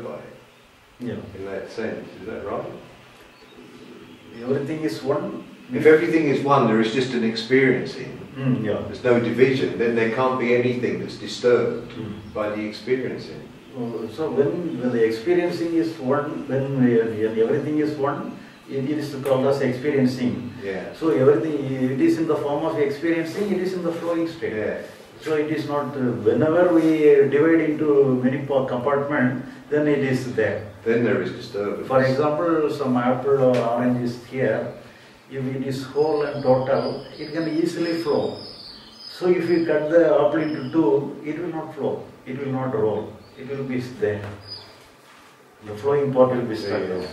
by it. Yeah. In that sense, is that right? Everything is one. If everything is one, there is just an experiencing. Yeah. There's no division. Then there can't be anything that's disturbed by the experiencing. So when the experiencing is one, when everything is one, it is called as experiencing. Yeah. So everything, it is in the form of experiencing, it is in the flowing state. Yeah. So it is not, whenever we divide into many compartments, then it is there. Then there is disturbance. For example, some apple or orange is here. If it is whole and total, it can easily flow. So if we cut the apple into two, it will not flow. It will not roll. It will be there. The flowing part will be stuck there.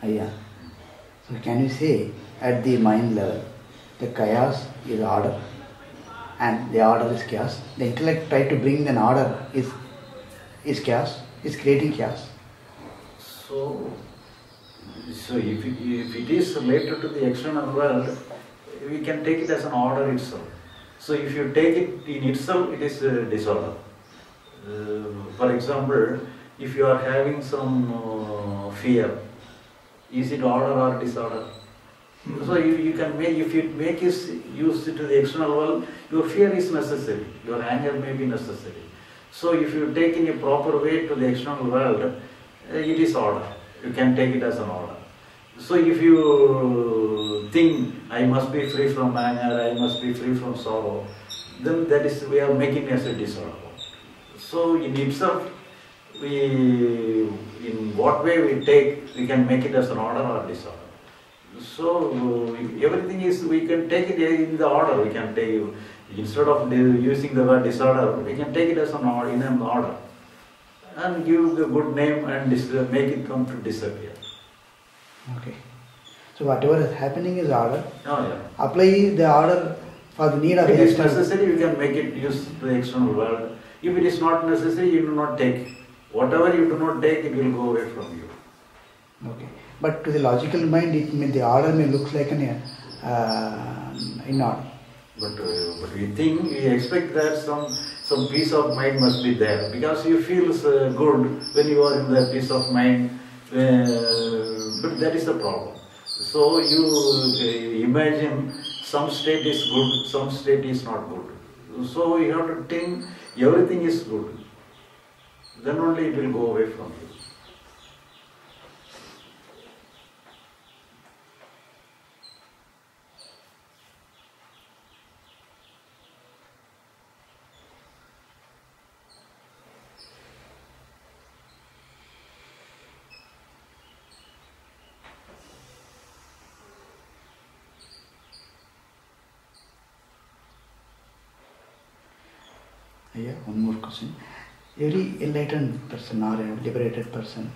Ayya. So can you say at the mind level, the chaos is order and the order is chaos. The intellect try to bring an order is chaos, is creating chaos. So if it is related to the external world, we can take it as an order itself. So if you take it in itself, it is a disorder. For example, if you are having some fear, is it order or disorder? So you can make, if you make use it to the external world, your fear is necessary, your anger may be necessary. So if you take in a proper way to the external world, it is order. You can take it as an order. So if you think, I must be free from anger, I must be free from sorrow, then that is, we are making as a disorder. So in itself, in what way we take, we can make it as an order or disorder. So everything is, we can take it in the order. We can take, instead of using the word disorder, we can take it as an order, in an order, and give the good name and make it come to disappear. Okay. So whatever is happening is order. Oh, yeah. Apply the order for the need of If the it is external. necessary, you can make it use the external world. If it is not necessary, you do not take. Whatever you do not take, it will go away from you. Okay. But to the logical mind, it may, the order may look like an in order. But we think, we expect that some peace of mind must be there, because you feel good when you are in the peace of mind, but that is the problem. So you imagine some state is good, some state is not good. So you have to think everything is good. Then only it will go away from you. Yeah, one more question. Every enlightened person or a liberated person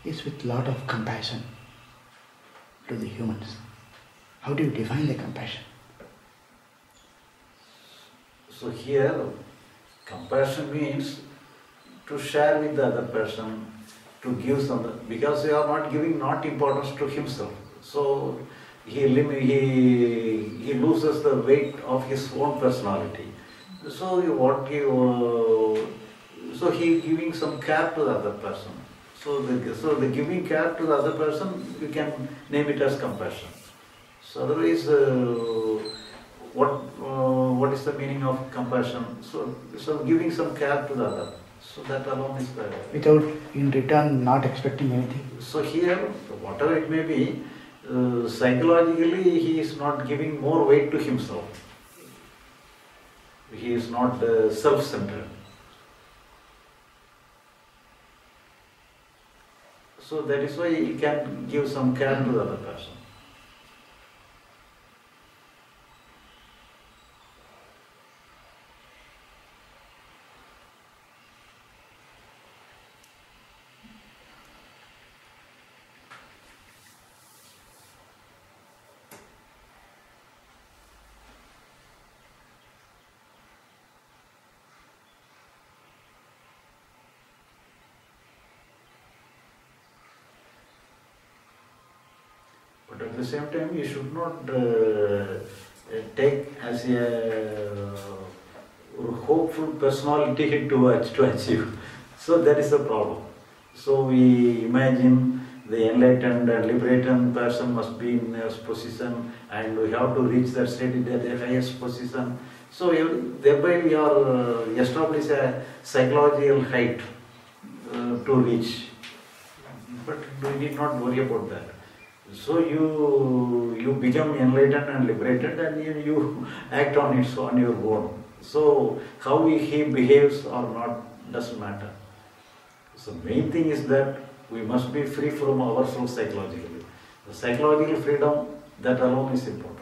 is with lot of compassion to the humans. How do you define the compassion? So here, compassion means to share with the other person, to give something, because he are not giving not importance to himself. So he loses the weight of his own personality. So so he giving some care to the other person. So the giving care to the other person, you can name it as compassion. So otherwise, what is the meaning of compassion? So giving some care to the other. So that alone is the... Without, in return, not expecting anything. So here, whatever it may be, psychologically he is not giving more weight to himself. He is not self-centered. So that is why he can give some care to the other person. But same time, you should not take as a hopeful personality to achieve. So that is the problem. So we imagine the enlightened and liberated person must be in a position, and we have to reach that state at the highest position. So thereby we are establish a psychological height to reach. But we need not worry about that. So you become enlightened and liberated, and you act on it on your own. So how he behaves or not doesn't matter. So main thing is that we must be free from ourselves psychologically. The psychological freedom, that alone is important.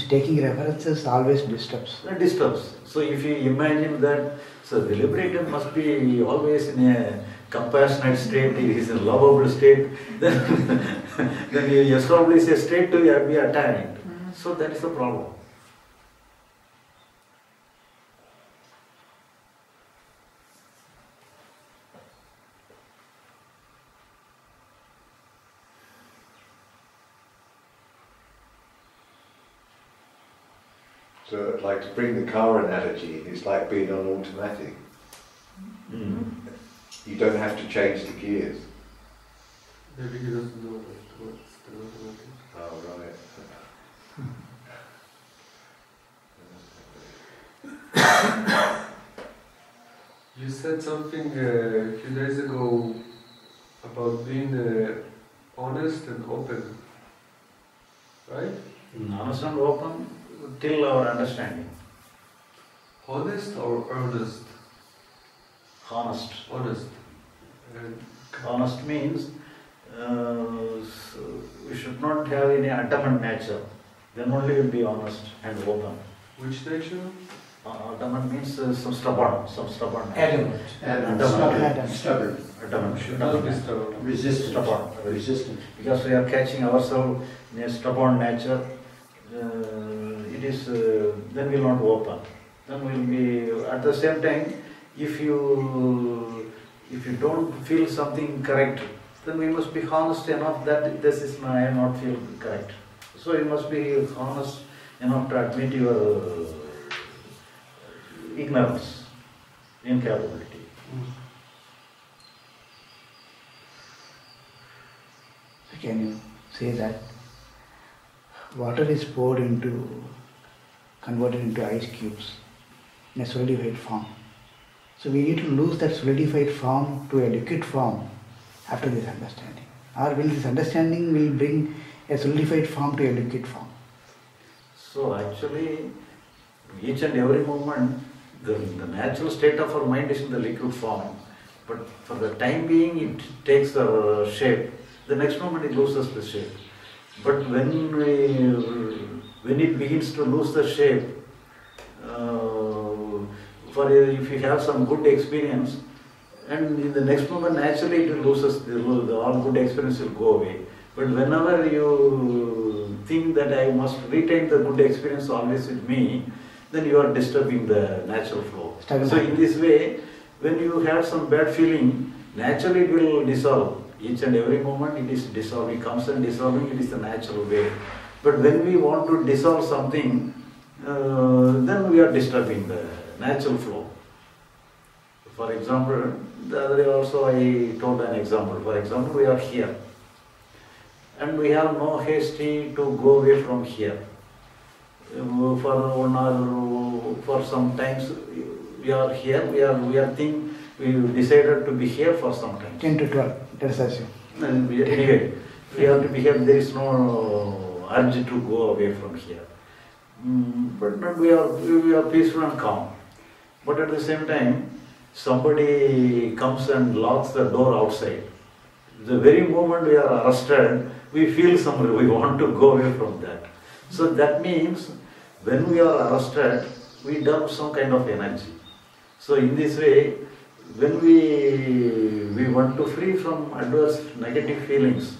Taking references always disturbs. That disturbs. So if you imagine that, so the liberated must be always in a compassionate state, he is in a lovable state, then you establish a state to be attacked. So that is the problem. So, like to bring the car analogy, it's like being on automatic. You don't have to change the gears. Maybe he doesn't know what's the automatic. Oh, right. You said something a few days ago about being honest and open, right? Honest and open till our understanding. Honest or earnest? Honest. Honest. And Honest means we should not have any adamant nature. Then only we will be honest and open. which nature? Adamant means some stubborn nature. Adamant. Stubborn. Adamant. Should not be stubborn. Resistant. Stubborn. Resistant. Because we are catching ourselves in a stubborn nature, it is then we will not open. Then we will be at the same time. If you don't feel something correct, then we must be honest enough that this is I am not feel correct. So you must be honest enough to admit your ignorance, incapability. So can you say that water is converted into ice cubes in a solidified form. So we need to lose that solidified form to a liquid form after this understanding. Or will this understanding will bring a solidified form to a liquid form? So actually, each and every moment, the natural state of our mind is in the liquid form. But for the time being, it takes the shape. The next moment, it loses the shape. But when it begins to lose the shape, if you have some good experience, and in the next moment naturally it loses, all good experience will go away. But whenever you think that I must retain the good experience always with me, then you are disturbing the natural flow. So in this way, when you have some bad feeling, naturally it will dissolve. Each and every moment it is dissolving, comes and dissolving, it is the natural way. But when we want to dissolve something, then we are disturbing the natural flow. For example, the other day also I told an example. For example, we are here and we have no haste to go away from here. For some times we are here, we decided to be here for some time. 10 to 12, let us assume. Anyway, we have to be here, there is no urge to go away from here. But we are peaceful and calm. But at the same time, somebody comes and locks the door outside. The very moment we are arrested, we feel we want to go away from that. So that means when we are arrested, we dump some kind of energy. So in this way, when we want to free from adverse negative feelings,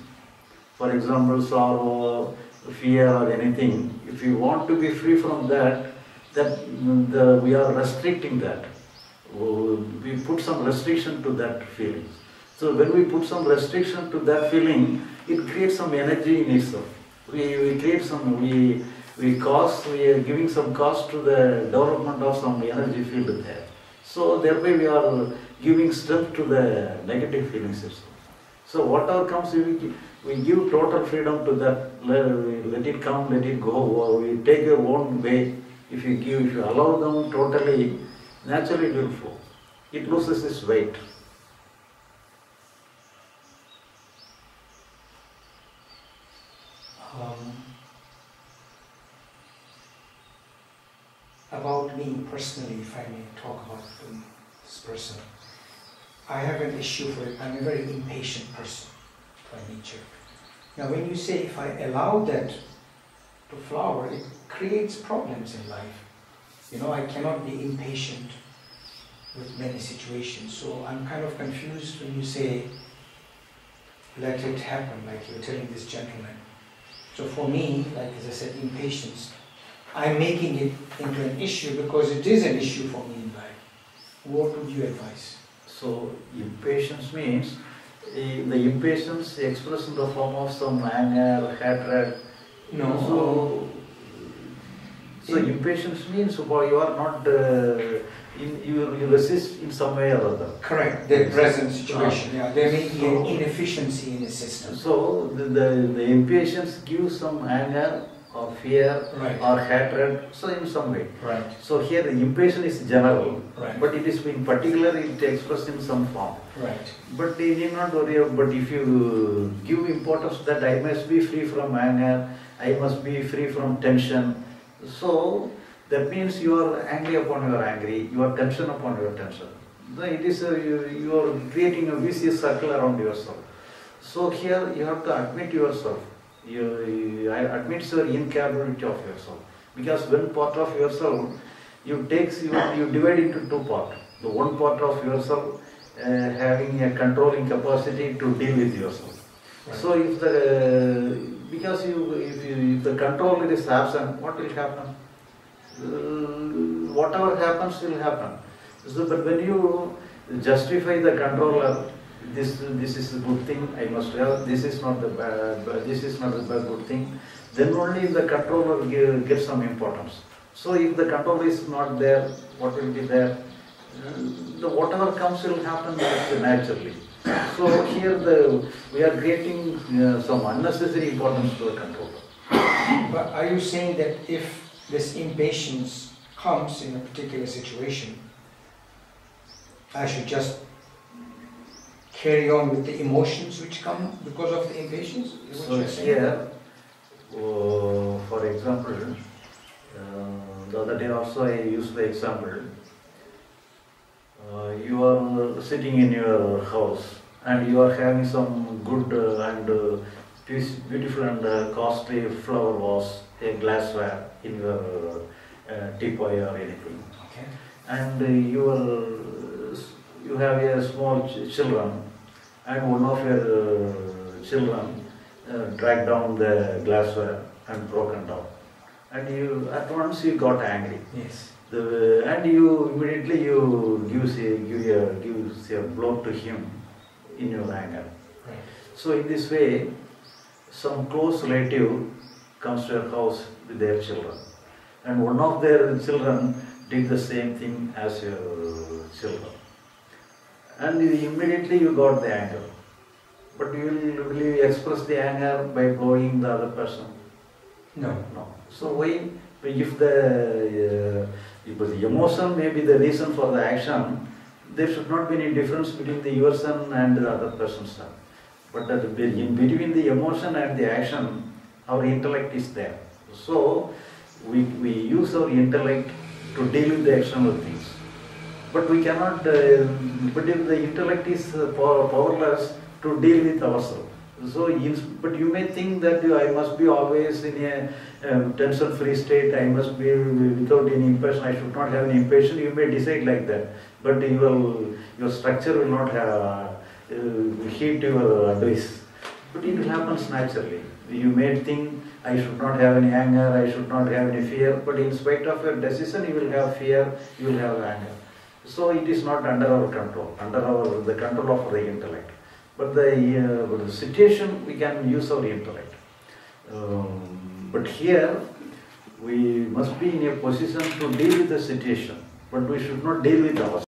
for example, sorrow, fear or anything, if we want to be free from that, we are restricting that. We put some restriction to that feeling. So when we put some restriction to that feeling, it creates some energy in itself. We create some, we are giving some cost to the development of some energy field there. So thereby we are giving strength to the negative feelings also. So whatever comes, we give total freedom to that. Let it come, let it go. Or we take your own way. If you allow them totally, naturally it will flow. It loses its weight. About me personally, if I may talk about this person, I have an issue for it. I'm a very impatient person by nature. Now when you say if I allow that to flower, it creates problems in life. You know, I cannot be impatient with many situations. So I'm kind of confused when you say, let it happen, like you're telling this gentleman. So for me, like as I said, impatience, I'm making it into an issue because it is an issue for me in life. What would you advise? So impatience means, the impatience expressed in the form of some anger, hatred. No. So impatience means you are not, you resist in some way or other. Correct, the present situation, yeah. There may be an inefficiency in the system. So the impatience gives some anger or fear or hatred, so in some way. Right. So here the impatience is general, But it is in particular it expressed in some form. Right. But you need not worry, but if you give importance that I must be free from anger, I must be free from tension, so that means you are angry upon your angry, you are tension upon your tension. Then it is you are creating a vicious circle around yourself. So here you have to admit yourself. You admit your incapability of yourself. Because one part of yourself, you divide into two parts. The one part of yourself having a controlling capacity to deal with yourself. Right. So if the control is absent, what will happen? Whatever happens will happen. So, but when you justify the controller, this is a good thing, I must have, this is not the good thing, then only the controller gets some importance. So if the control is not there, what will be there? Whatever comes will happen naturally. So here we are creating some unnecessary importance to the controller. But are you saying that if this impatience comes in a particular situation, I should just carry on with the emotions which come because of the impatience? So here, for example, the other day also I used the example, you are sitting in your house and you are having some good and beautiful and costly flower vase, a glassware in your teapoy or anything. Okay. And you have a small children, and one of your children dragged down the glassware and broken down. And at once you got angry. Yes. And you immediately gives a blow to him in your anger. Right. So in this way, some close relative comes to your house with their children, and one of their children did the same thing as your children, and immediately you got the anger. But will you express the anger by blowing the other person? No. So why? If the emotion may be the reason for the action, there should not be any difference between your son and the other person's son. But in between the emotion and the action, our intellect is there. So we use our intellect to deal with the external things. But we cannot, but if the intellect is powerless to deal with ourselves. So, but you may think that I must be always in a tension-free state, I must be without any impatience, I should not have any impatience, you may decide like that. But your structure will not have heed to your advice. But it happens naturally. You may think, I should not have any anger, I should not have any fear, but in spite of your decision, you will have fear, you will have anger. So it is not under our control, under the control of the intellect. But the situation, we can use our intellect. But here we must be in a position to deal with the situation, but we should not deal with ourselves.